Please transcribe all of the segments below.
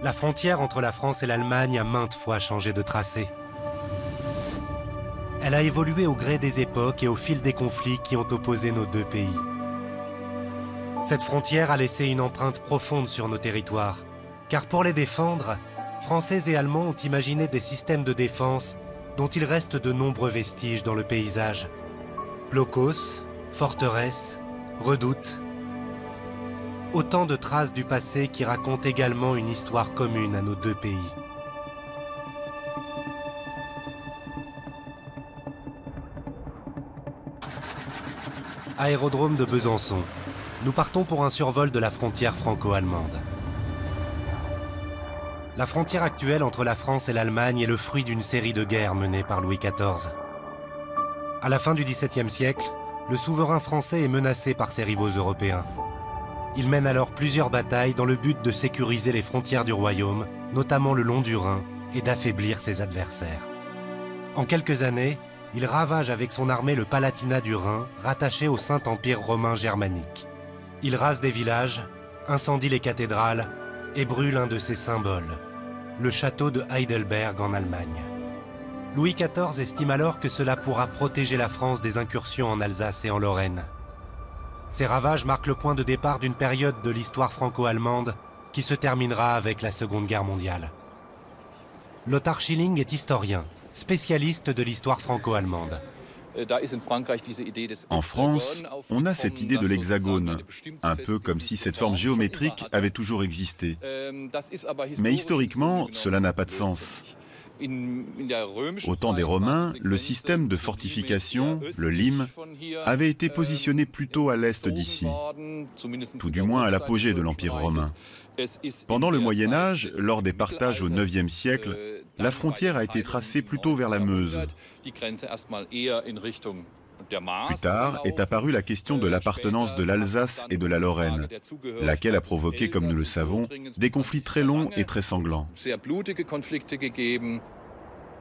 La frontière entre la France et l'Allemagne a maintes fois changé de tracé. Elle a évolué au gré des époques et au fil des conflits qui ont opposé nos deux pays. Cette frontière a laissé une empreinte profonde sur nos territoires, car pour les défendre, Français et Allemands ont imaginé des systèmes de défense dont il reste de nombreux vestiges dans le paysage. Blockhaus, forteresses, redoutes. Autant de traces du passé qui racontent également une histoire commune à nos deux pays. Aérodrome de Besançon. Nous partons pour un survol de la frontière franco-allemande. La frontière actuelle entre la France et l'Allemagne est le fruit d'une série de guerres menées par Louis XIV. À la fin du XVIIe siècle, le souverain français est menacé par ses rivaux européens. Il mène alors plusieurs batailles dans le but de sécuriser les frontières du royaume, notamment le long du Rhin, et d'affaiblir ses adversaires. En quelques années, il ravage avec son armée le Palatinat du Rhin, rattaché au Saint-Empire romain germanique. Il rase des villages, incendie les cathédrales et brûle un de ses symboles, le château de Heidelberg en Allemagne. Louis XIV estime alors que cela pourra protéger la France des incursions en Alsace et en Lorraine. Ces ravages marquent le point de départ d'une période de l'histoire franco-allemande qui se terminera avec la Seconde Guerre mondiale. Lothar Schilling est historien, spécialiste de l'histoire franco-allemande. En France, on a cette idée de l'hexagone, un peu comme si cette forme géométrique avait toujours existé. Mais historiquement, cela n'a pas de sens. Au temps des Romains, le système de fortification, le Lim, avait été positionné plutôt à l'est d'ici, tout du moins à l'apogée de l'Empire romain. Pendant le Moyen Âge, lors des partages au IXe siècle, la frontière a été tracée plutôt vers la Meuse. Plus tard est apparue la question de l'appartenance de l'Alsace et de la Lorraine, laquelle a provoqué, comme nous le savons, des conflits très longs et très sanglants.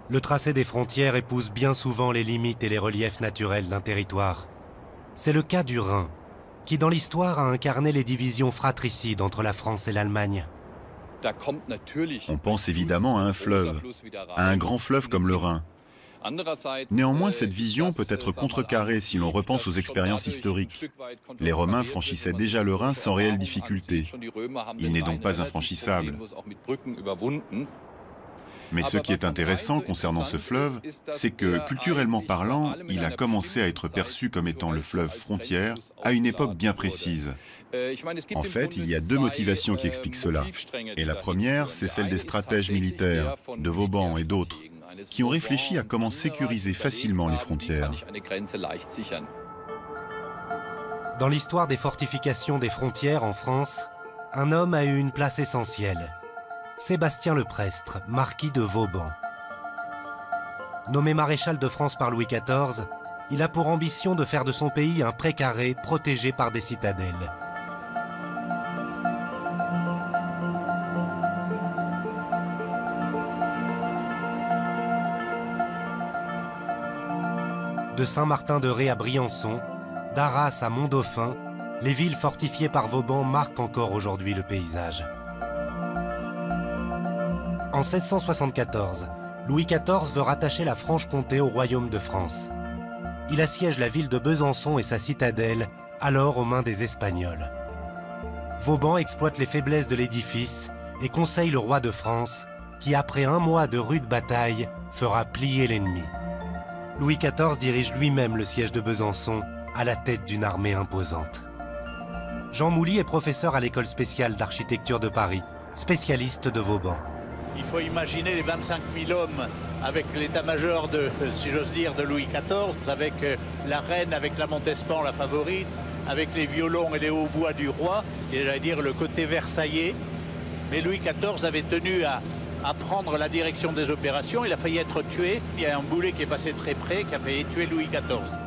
Le tracé des frontières épouse bien souvent les limites et les reliefs naturels d'un territoire. C'est le cas du Rhin, qui dans l'histoire a incarné les divisions fratricides entre la France et l'Allemagne. On pense évidemment à un fleuve, à un grand fleuve comme le Rhin. Néanmoins, cette vision peut être contrecarrée si l'on repense aux expériences historiques. Les Romains franchissaient déjà le Rhin sans réelle difficulté. Il n'est donc pas infranchissable. Mais ce qui est intéressant concernant ce fleuve, c'est que, culturellement parlant, il a commencé à être perçu comme étant le fleuve frontière à une époque bien précise. En fait, il y a deux motivations qui expliquent cela. Et la première, c'est celle des stratèges militaires, de Vauban et d'autres, qui ont réfléchi à comment sécuriser facilement les frontières. Dans l'histoire des fortifications des frontières en France, un homme a eu une place essentielle. Sébastien le Prestre, marquis de Vauban. Nommé maréchal de France par Louis XIV, il a pour ambition de faire de son pays un pré-carré protégé par des citadelles. De Saint-Martin-de-Ré à Briançon, d'Arras à Mont-Dauphin, les villes fortifiées par Vauban marquent encore aujourd'hui le paysage. En 1674, Louis XIV veut rattacher la Franche-Comté au royaume de France. Il assiège la ville de Besançon et sa citadelle, alors aux mains des Espagnols. Vauban exploite les faiblesses de l'édifice et conseille le roi de France, qui après un mois de rude bataille, fera plier l'ennemi. Louis XIV dirige lui-même le siège de Besançon, à la tête d'une armée imposante. Jean Mouly est professeur à l'école spéciale d'architecture de Paris, spécialiste de Vauban. Il faut imaginer les 25 000 hommes avec l'état-major de, si j'ose dire, de Louis XIV, avec la reine, avec la Montespan, la favorite, avec les violons et les hautbois du roi, et j'allais dire le côté versaillais. Mais Louis XIV avait tenu à prendre la direction des opérations. Il a failli être tué. Il y a un boulet qui est passé très près, qui a failli tuer Louis XIV.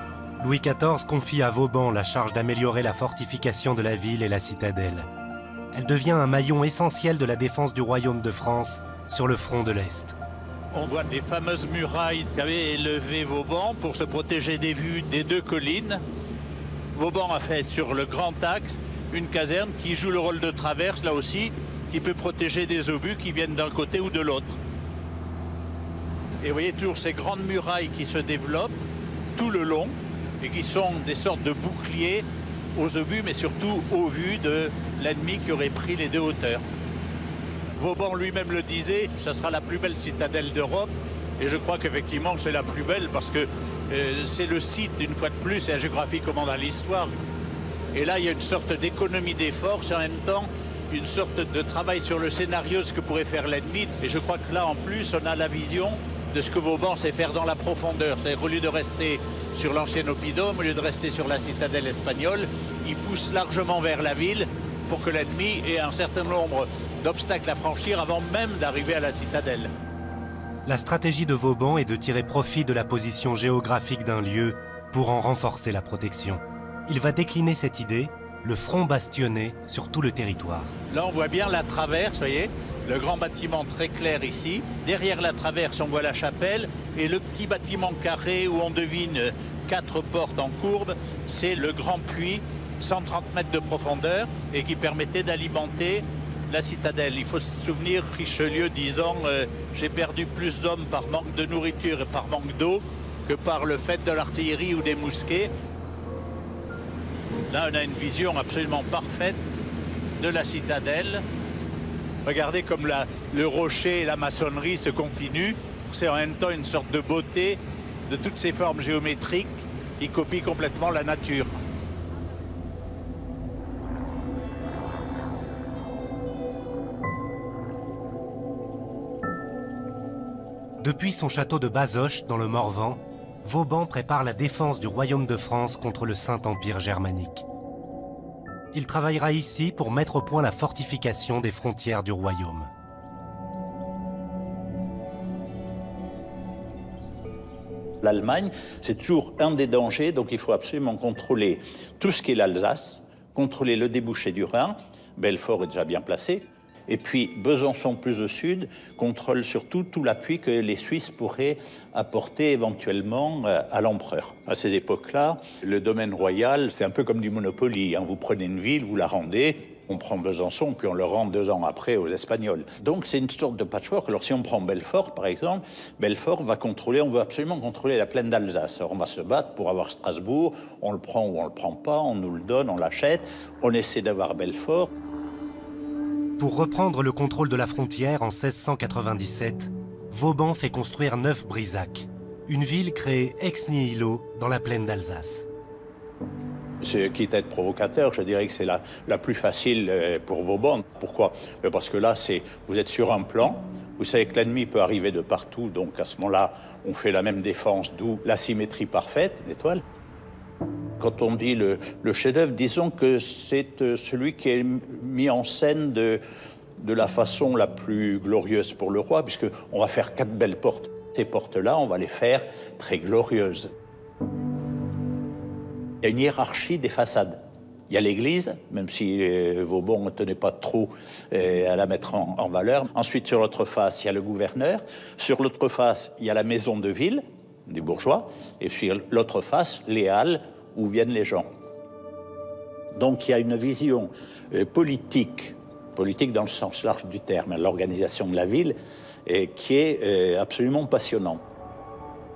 Louis XIV confie à Vauban la charge d'améliorer la fortification de la ville et la citadelle. Elle devient un maillon essentiel de la défense du royaume de France sur le front de l'Est. On voit les fameuses murailles qu'avait élevées Vauban pour se protéger des vues des deux collines. Vauban a fait sur le grand axe une caserne qui joue le rôle de traverse, là aussi, qui peut protéger des obus qui viennent d'un côté ou de l'autre. Et vous voyez toujours ces grandes murailles qui se développent tout le long et qui sont des sortes de boucliers aux obus, mais surtout au vu de l'ennemi qui aurait pris les deux hauteurs. Vauban lui-même le disait, ça sera la plus belle citadelle d'Europe. Et je crois qu'effectivement, c'est la plus belle parce que c'est le site, une fois de plus, et la géographie commande à l'histoire. Et là, il y a une sorte d'économie des forces et en même temps, une sorte de travail sur le scénario de ce que pourrait faire l'ennemi. Et je crois que là, en plus, on a la vision de ce que Vauban sait faire dans la profondeur. C'est-à-dire au lieu de rester sur l'ancien oppidum, au lieu de rester sur la citadelle espagnole, il pousse largement vers la ville pour que l'ennemi ait un certain nombre d'obstacles à franchir avant même d'arriver à la citadelle. La stratégie de Vauban est de tirer profit de la position géographique d'un lieu pour en renforcer la protection. Il va décliner cette idée, le front bastionné sur tout le territoire. Là, on voit bien la traverse, vous voyez, le grand bâtiment très clair ici. Derrière la traverse, on voit la chapelle. Et le petit bâtiment carré où on devine 4 portes en courbe, c'est le grand puits, 130 mètres de profondeur, et qui permettait d'alimenter la citadelle. Il faut se souvenir, Richelieu disant j'ai perdu plus d'hommes par manque de nourriture et par manque d'eau que par le fait de l'artillerie ou des mousquets. Là, on a une vision absolument parfaite de la citadelle. Regardez comme le rocher et la maçonnerie se continuent. C'est en même temps une sorte de beauté de toutes ces formes géométriques qui copient complètement la nature. Depuis son château de Bazoches, dans le Morvan, Vauban prépare la défense du royaume de France contre le Saint-Empire germanique. Il travaillera ici pour mettre au point la fortification des frontières du royaume. L'Allemagne, c'est toujours un des dangers, donc il faut absolument contrôler tout ce qui est l'Alsace, contrôler le débouché du Rhin. Belfort est déjà bien placé. Et puis Besançon plus au sud contrôle surtout tout l'appui que les Suisses pourraient apporter éventuellement à l'empereur. À ces époques-là, le domaine royal, c'est un peu comme du Monopoly. Vous prenez une ville, vous la rendez, on prend Besançon, puis on le rend 2 ans après aux Espagnols. Donc c'est une sorte de patchwork. Alors si on prend Belfort, par exemple, Belfort va contrôler, on veut absolument contrôler la plaine d'Alsace. Alors on va se battre pour avoir Strasbourg, on le prend ou on le prend pas, on nous le donne, on l'achète, on essaie d'avoir Belfort. Pour reprendre le contrôle de la frontière en 1697, Vauban fait construire Neuf-Brisach, une ville créée ex nihilo dans la plaine d'Alsace. Quitte à être provocateur, je dirais que c'est la plus facile pour Vauban. Pourquoi? Parce que là, vous êtes sur un plan, vous savez que l'ennemi peut arriver de partout, donc à ce moment-là, on fait la même défense, d'où la symétrie parfaite, l'étoile. Quand on dit le chef-d'œuvre, disons que c'est celui qui est mis en scène de la façon la plus glorieuse pour le roi, puisqu'on va faire 4 belles portes. Ces portes-là, on va les faire très glorieuses. Il y a une hiérarchie des façades. Il y a l'église, même si Vauban ne tenait pas trop à la mettre en valeur. Ensuite, sur l'autre face, il y a le gouverneur. Sur l'autre face, il y a la maison de ville, des bourgeois. Et sur l'autre face, les halles, où viennent les gens. Donc il y a une vision politique dans le sens large du terme, l'organisation de la ville, qui est absolument passionnante.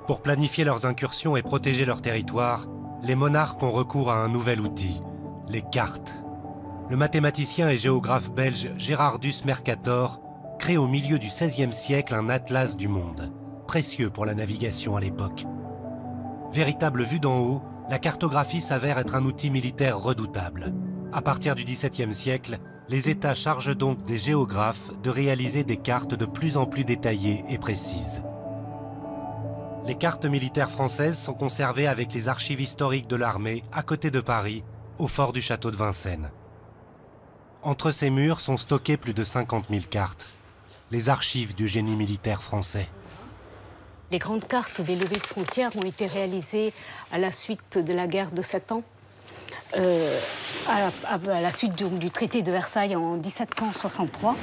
Pour planifier leurs incursions et protéger leur territoire, les monarques ont recours à un nouvel outil, les cartes. Le mathématicien et géographe belge Gérardus Mercator crée au milieu du XVIe siècle un atlas du monde, précieux pour la navigation à l'époque. Véritable vue d'en haut, la cartographie s'avère être un outil militaire redoutable. À partir du XVIIe siècle, les États chargent donc des géographes de réaliser des cartes de plus en plus détaillées et précises. Les cartes militaires françaises sont conservées avec les archives historiques de l'armée à côté de Paris, au fort du château de Vincennes. Entre ces murs sont stockées plus de 50 000 cartes, les archives du génie militaire français. Les grandes cartes des levées de frontières ont été réalisées à la suite de la guerre de 7 ans, à la suite du traité de Versailles en 1763.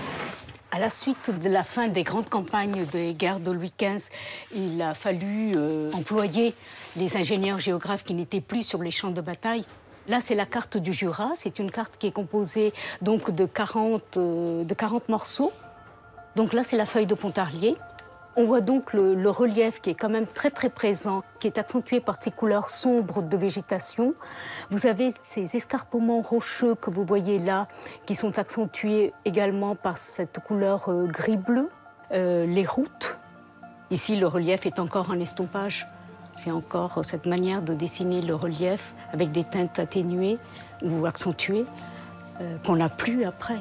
À la suite de la fin des grandes campagnes des guerres de Louis XV, il a fallu employer les ingénieurs géographes qui n'étaient plus sur les champs de bataille. Là, c'est la carte du Jura. C'est une carte qui est composée donc de 40 morceaux. Donc là, c'est la feuille de Pontarlier. On voit donc le relief qui est quand même très très présent, qui est accentué par ces couleurs sombres de végétation. Vous avez ces escarpements rocheux que vous voyez là, qui sont accentués également par cette couleur gris-bleu. Les routes. Ici, le relief est encore en estompage. C'est encore cette manière de dessiner le relief avec des teintes atténuées ou accentuées qu'on n'a plus après.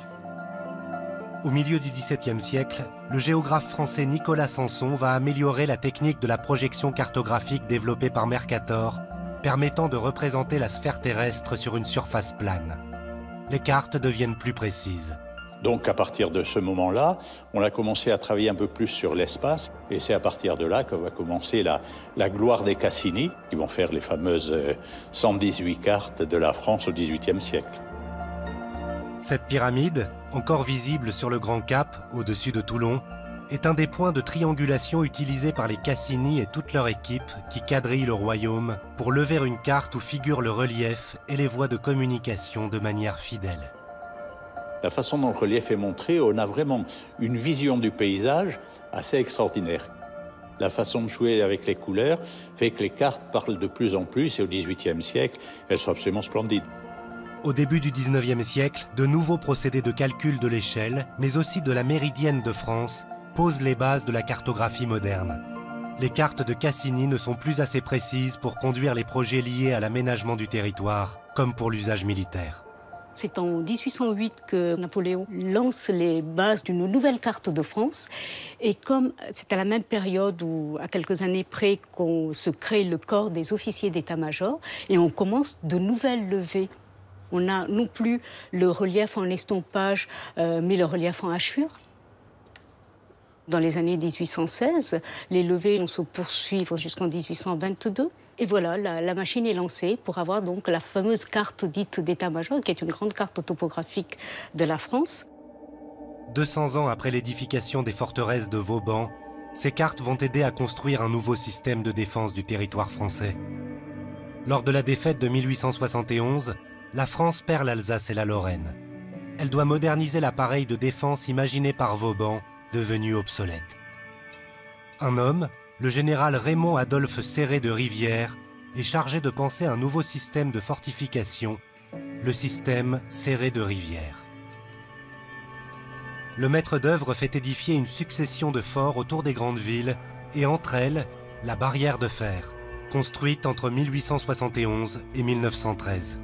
Au milieu du XVIIe siècle, le géographe français Nicolas Sanson va améliorer la technique de la projection cartographique développée par Mercator, permettant de représenter la sphère terrestre sur une surface plane. Les cartes deviennent plus précises. Donc à partir de ce moment-là, on a commencé à travailler un peu plus sur l'espace, et c'est à partir de là que va commencer la gloire des Cassini, qui vont faire les fameuses 118 cartes de la France au XVIIIe siècle. Cette pyramide, encore visible sur le Grand Cap, au-dessus de Toulon, est un des points de triangulation utilisés par les Cassini et toute leur équipe qui quadrillent le royaume pour lever une carte où figurent le relief et les voies de communication de manière fidèle. La façon dont le relief est montré, on a vraiment une vision du paysage assez extraordinaire. La façon de jouer avec les couleurs fait que les cartes parlent de plus en plus, et au XVIIIe siècle, elles sont absolument splendides. Au début du XIXe siècle, de nouveaux procédés de calcul de l'échelle, mais aussi de la méridienne de France, posent les bases de la cartographie moderne. Les cartes de Cassini ne sont plus assez précises pour conduire les projets liés à l'aménagement du territoire, comme pour l'usage militaire. C'est en 1808 que Napoléon lance les bases d'une nouvelle carte de France. Et comme c'est à la même période ou à quelques années près qu'on se crée le corps des officiers d'état-major, et on commence de nouvelles levées. On n'a non plus le relief en estompage, mais le relief en hachure. Dans les années 1816, les levées vont se poursuivre jusqu'en 1822. Et voilà, la machine est lancée pour avoir donc la fameuse carte dite d'état-major, qui est une grande carte topographique de la France. 200 ans après l'édification des forteresses de Vauban, ces cartes vont aider à construire un nouveau système de défense du territoire français. Lors de la défaite de 1871, la France perd l'Alsace et la Lorraine. Elle doit moderniser l'appareil de défense imaginé par Vauban, devenu obsolète. Un homme, le général Raymond Adolphe Céré de Rivière, est chargé de penser un nouveau système de fortification, le système Céré de Rivière. Le maître d'œuvre fait édifier une succession de forts autour des grandes villes et entre elles, la barrière de fer, construite entre 1871 et 1913.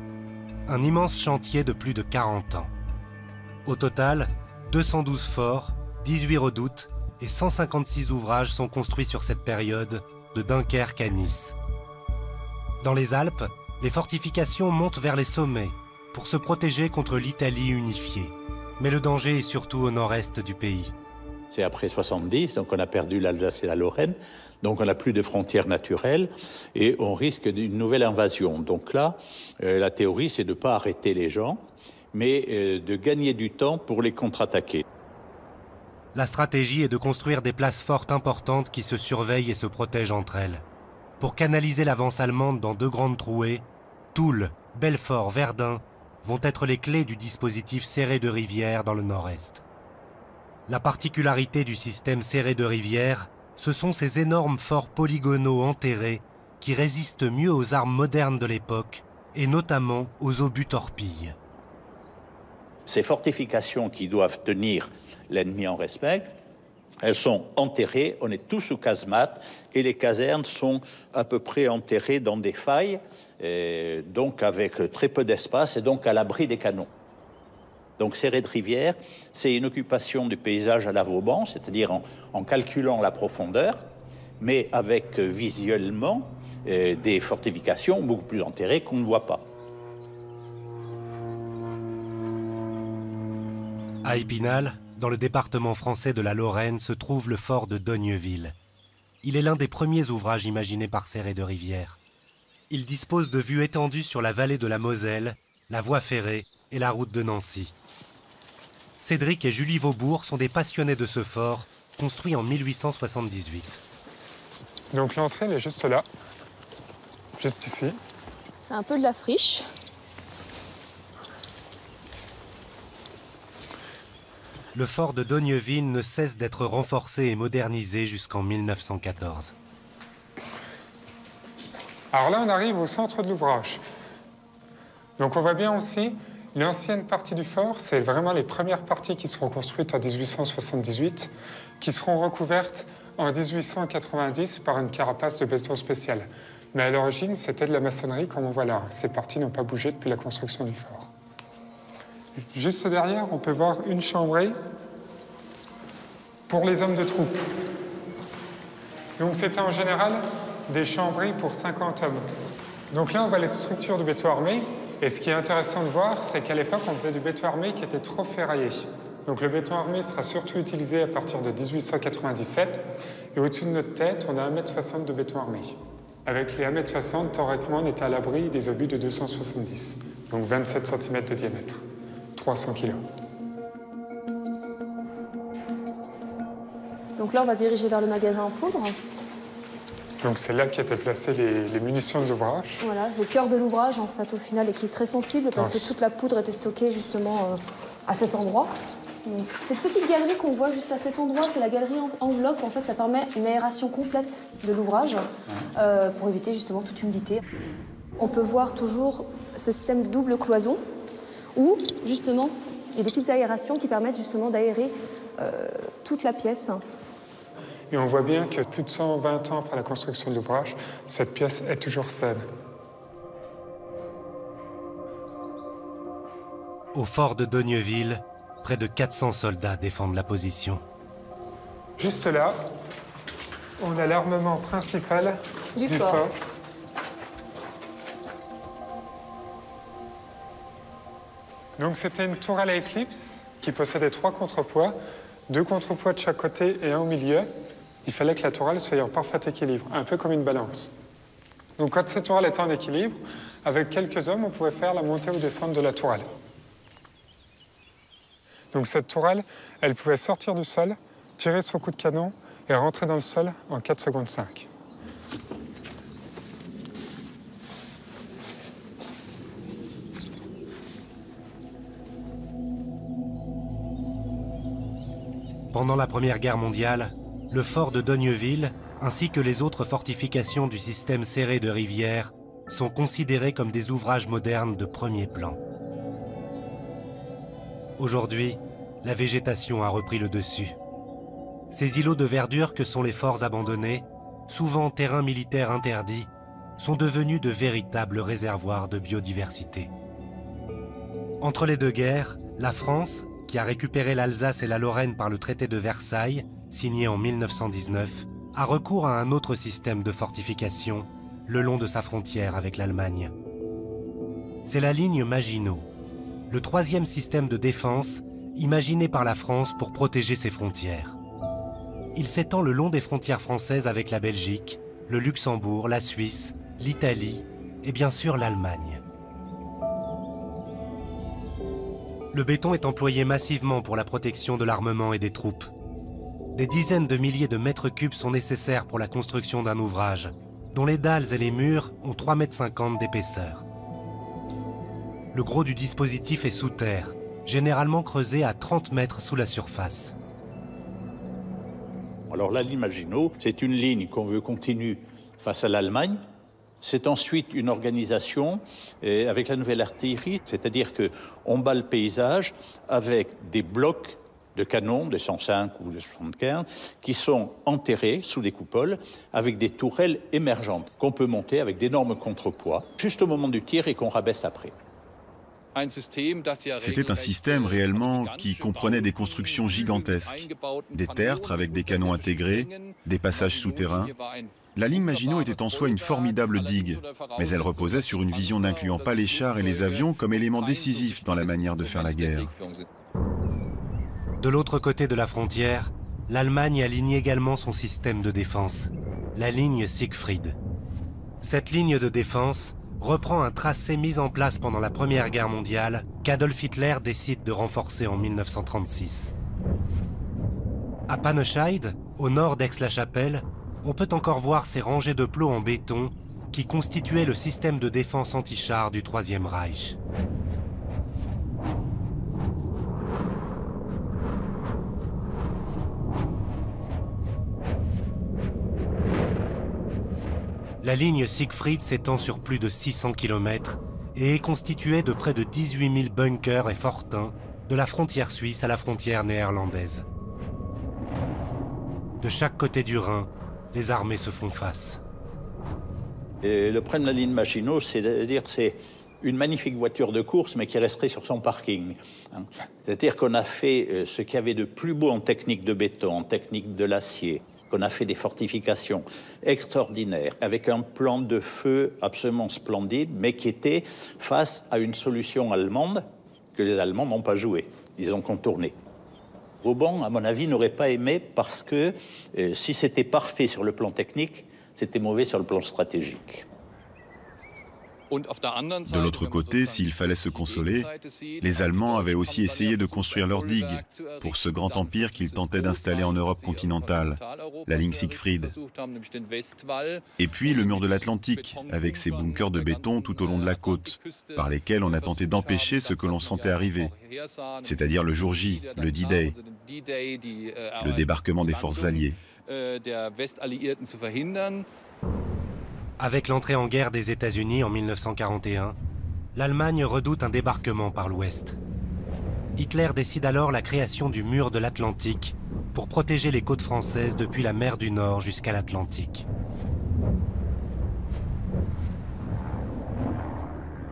Un immense chantier de plus de 40 ans. Au total, 212 forts, 18 redoutes et 156 ouvrages sont construits sur cette période, de Dunkerque à Nice. Dans les Alpes, les fortifications montent vers les sommets pour se protéger contre l'Italie unifiée. Mais le danger est surtout au nord-est du pays. C'est après 70, donc on a perdu l'Alsace et la Lorraine, donc on n'a plus de frontières naturelles et on risque d'une nouvelle invasion. Donc là, la théorie, c'est de ne pas arrêter les gens, mais de gagner du temps pour les contre-attaquer. La stratégie est de construire des places fortes importantes qui se surveillent et se protègent entre elles. Pour canaliser l'avance allemande dans deux grandes trouées, Toul, Belfort, Verdun vont être les clés du dispositif Céré de Rivière dans le nord-est. La particularité du système Céré de Rivière, ce sont ces énormes forts polygonaux enterrés qui résistent mieux aux armes modernes de l'époque et notamment aux obus torpilles. Ces fortifications qui doivent tenir l'ennemi en respect, elles sont enterrées, on est tous sous casemate et les casernes sont à peu près enterrées dans des failles, donc avec très peu d'espace et donc à l'abri des canons. Donc Céré de Rivière, c'est une occupation du paysage à la Vauban, c'est-à-dire en calculant la profondeur, mais avec visuellement des fortifications beaucoup plus enterrées qu'on ne voit pas. À Épinal, dans le département français de la Lorraine, se trouve le fort de Dogneville. Il est l'un des premiers ouvrages imaginés par Céré de Rivière. Il dispose de vues étendues sur la vallée de la Moselle, la voie ferrée et la route de Nancy. Cédric et Julie Vaubourg sont des passionnés de ce fort, construit en 1878. Donc l'entrée, elle est juste là, juste ici. C'est un peu de la friche. le fort de Dogneuville ne cesse d'être renforcé et modernisé jusqu'en 1914. Alors là, on arrive au centre de l'ouvrage. Donc on voit bien aussi, l'ancienne partie du fort, c'est vraiment les premières parties qui seront construites en 1878, qui seront recouvertes en 1890 par une carapace de béton spéciale. Mais à l'origine, c'était de la maçonnerie, comme on voit là. Ces parties n'ont pas bougé depuis la construction du fort. Juste derrière, on peut voir une chambrée pour les hommes de troupe. Donc c'était en général des chambrées pour 50 hommes. Donc là, on voit les structures de béton armé. Et ce qui est intéressant de voir, c'est qu'à l'époque, on faisait du béton armé qui était trop ferraillé. Donc le béton armé sera surtout utilisé à partir de 1897. Et au-dessus de notre tête, on a 1,60 m de béton armé. Avec les 1,60 m, théoriquement, on est à l'abri des obus de 270. Donc 27 cm de diamètre. 300 kg. Donc là, on va se diriger vers le magasin en poudre. Donc c'est là qu'étaient placées les munitions de l'ouvrage. Voilà, c'est le cœur de l'ouvrage, en fait, au final, et qui est très sensible parce que toute la poudre était stockée justement à cet endroit. Donc, cette petite galerie qu'on voit juste à cet endroit, c'est la galerie enveloppe. En fait, ça permet une aération complète de l'ouvrage pour éviter justement toute humidité. On peut voir toujours ce système de double cloison où, justement, il y a des petites aérations qui permettent justement d'aérer toute la pièce. Et on voit bien que plus de 120 ans après la construction de l'ouvrage, cette pièce est toujours saine. Au fort de Dogneuville, près de 400 soldats défendent la position. Juste là, on a l'armement principal du fort. Donc c'était une tourelle à éclipse qui possédait 3 contrepoids, 2 contrepoids de chaque côté et 1 au milieu. Il fallait que la tourelle soit en parfait équilibre, un peu comme une balance. Donc quand cette tourelle était en équilibre, avec quelques hommes, on pouvait faire la montée ou descente de la tourelle. Donc cette tourelle, elle pouvait sortir du sol, tirer son coup de canon et rentrer dans le sol en 4 secondes 5. Pendant la Première Guerre mondiale, le fort de Dogneuville, ainsi que les autres fortifications du système serré de rivières, sont considérés comme des ouvrages modernes de premier plan. Aujourd'hui, la végétation a repris le dessus. Ces îlots de verdure que sont les forts abandonnés, souvent terrains militaires interdits, sont devenus de véritables réservoirs de biodiversité. Entre les deux guerres, la France, qui a récupéré l'Alsace et la Lorraine par le traité de Versailles, signé en 1919, a recours à un autre système de fortification le long de sa frontière avec l'Allemagne. C'est la ligne Maginot, le 3e système de défense imaginé par la France pour protéger ses frontières. Il s'étend le long des frontières françaises avec la Belgique, le Luxembourg, la Suisse, l'Italie et bien sûr l'Allemagne. Le béton est employé massivement pour la protection de l'armement et des troupes. Des dizaines de milliers de mètres cubes sont nécessaires pour la construction d'un ouvrage, dont les dalles et les murs ont 3,50 m d'épaisseur. Le gros du dispositif est sous terre, généralement creusé à 30 mètres sous la surface. Alors la ligne Maginot, c'est une ligne qu'on veut continue face à l'Allemagne. C'est ensuite une organisation avec la nouvelle artillerie, c'est-à-dire qu'on bat le paysage avec des blocs de canons de 105 ou de 75 qui sont enterrés sous des coupoles avec des tourelles émergentes qu'on peut monter avec d'énormes contrepoids juste au moment du tir et qu'on rabaisse après. C'était un système réellement qui comprenait des constructions gigantesques, des tertres avec des canons intégrés, des passages souterrains. La ligne Maginot était en soi une formidable digue, mais elle reposait sur une vision n'incluant pas les chars et les avions comme éléments décisifs dans la manière de faire la guerre. De l'autre côté de la frontière, l'Allemagne aligne également son système de défense, la ligne Siegfried. Cette ligne de défense reprend un tracé mis en place pendant la Première Guerre mondiale qu'Adolf Hitler décide de renforcer en 1936. À Pannescheid, au nord d'Aix-la-Chapelle, on peut encore voir ces rangées de plots en béton qui constituaient le système de défense anti-char du Troisième Reich. La ligne Siegfried s'étend sur plus de 600 km et est constituée de près de 18 000 bunkers et fortins de la frontière suisse à la frontière néerlandaise. De chaque côté du Rhin, les armées se font face. Et le problème de la ligne Maginot, c'est-à-dire c'est une magnifique voiture de course, mais qui resterait sur son parking. C'est-à-dire qu'on a fait ce qu'il y avait de plus beau en technique de béton, en technique de l'acier, qu'on a fait des fortifications extraordinaires, avec un plan de feu absolument splendide, mais qui était face à une solution allemande que les Allemands n'ont pas jouée. Ils ont contourné. Vauban, à mon avis, n'aurait pas aimé parce que si c'était parfait sur le plan technique, c'était mauvais sur le plan stratégique. De l'autre côté, s'il fallait se consoler, les Allemands avaient aussi essayé de construire leur digue pour ce grand empire qu'ils tentaient d'installer en Europe continentale, la ligne Siegfried. Et puis le mur de l'Atlantique, avec ses bunkers de béton tout au long de la côte, par lesquels on a tenté d'empêcher ce que l'on sentait arriver, c'est-à-dire le jour J, le D-Day, le débarquement des forces alliées. Avec l'entrée en guerre des États-Unis en 1941, l'Allemagne redoute un débarquement par l'Ouest. Hitler décide alors la création du mur de l'Atlantique pour protéger les côtes françaises depuis la mer du Nord jusqu'à l'Atlantique.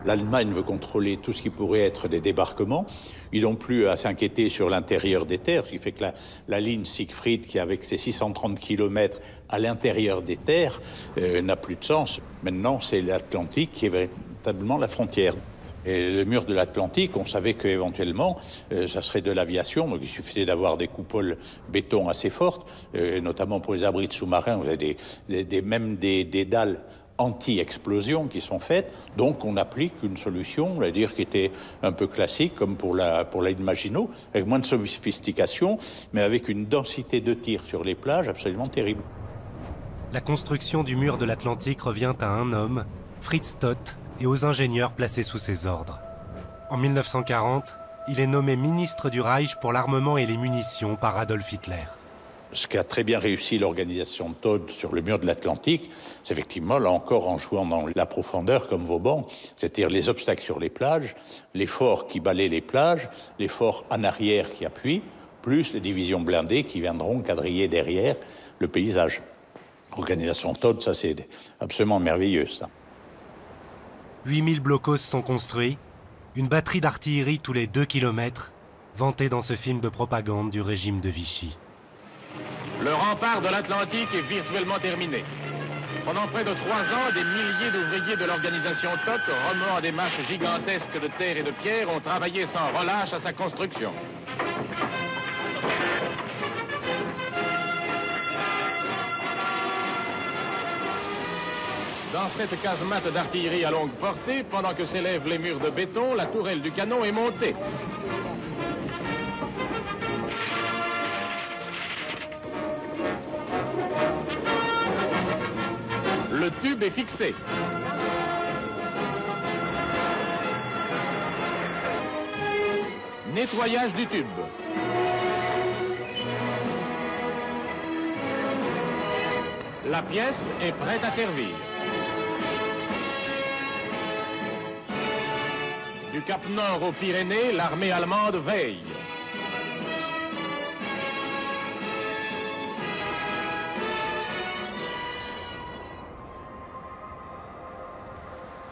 L'Allemagne veut contrôler tout ce qui pourrait être des débarquements. Ils n'ont plus à s'inquiéter sur l'intérieur des terres, ce qui fait que la ligne Siegfried, qui avec ses 630 km à l'intérieur des terres, n'a plus de sens. Maintenant, c'est l'Atlantique qui est véritablement la frontière. Et le mur de l'Atlantique, on savait qu'éventuellement, ça serait de l'aviation, donc il suffisait d'avoir des coupoles béton assez fortes, notamment pour les abris de sous-marins, vous avez même des dalles anti-explosion qui sont faites, donc on applique une solution, on va dire, qui était un peu classique, comme pour la ligne Maginot, avec moins de sophistication, mais avec une densité de tir sur les plages absolument terrible. La construction du mur de l'Atlantique revient à un homme, Fritz Todt, et aux ingénieurs placés sous ses ordres. En 1940, il est nommé ministre du Reich pour l'armement et les munitions par Adolf Hitler. Ce qu'a très bien réussi l'organisation Todt sur le mur de l'Atlantique, c'est effectivement, là encore, en jouant dans la profondeur comme Vauban, c'est-à-dire les obstacles sur les plages, les forts qui balaient les plages, les forts en arrière qui appuient, plus les divisions blindées qui viendront quadriller derrière le paysage. Organisation Todt, ça c'est absolument merveilleux, ça. 8000 blocos sont construits, une batterie d'artillerie tous les 2 km, vantée dans ce film de propagande du régime de Vichy. Le rempart de l'Atlantique est virtuellement terminé. Pendant près de 3 ans, des milliers d'ouvriers de l'organisation Todt, remuant des masses gigantesques de terre et de pierre, ont travaillé sans relâche à sa construction. Dans cette casemate d'artillerie à longue portée, pendant que s'élèvent les murs de béton, la tourelle du canon est montée. Le tube est fixé. Nettoyage du tube. La pièce est prête à servir. Du Cap Nord aux Pyrénées, l'armée allemande veille.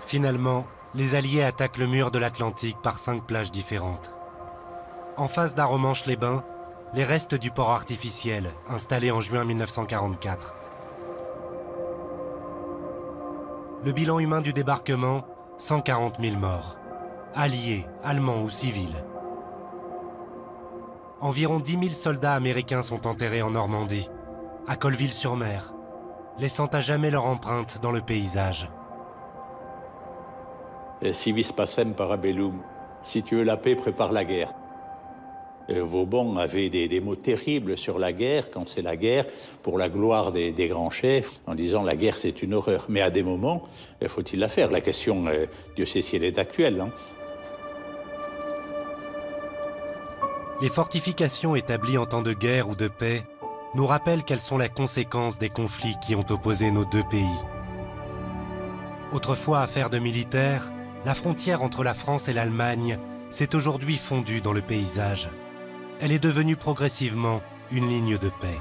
Finalement, les Alliés attaquent le mur de l'Atlantique par 5 plages différentes. En face d'Arromanches-les-Bains, les restes du port artificiel, installé en juin 1944. Le bilan humain du débarquement, 140 000 morts, alliés, allemands ou civils. Environ 10 000 soldats américains sont enterrés en Normandie, à Colville-sur-Mer, laissant à jamais leur empreinte dans le paysage. Si vis pacem parabellum, si tu veux la paix, prépare la guerre. Vauban avait des mots terribles sur la guerre, quand c'est la guerre, pour la gloire des grands chefs, en disant la guerre c'est une horreur. Mais à des moments, faut-il la faire? La question, Dieu sait si elle est actuelle. Hein. Les fortifications établies en temps de guerre ou de paix nous rappellent quelles sont les conséquences des conflits qui ont opposé nos deux pays. Autrefois affaire de militaires, la frontière entre la France et l'Allemagne s'est aujourd'hui fondue dans le paysage. Elle est devenue progressivement une ligne de paix.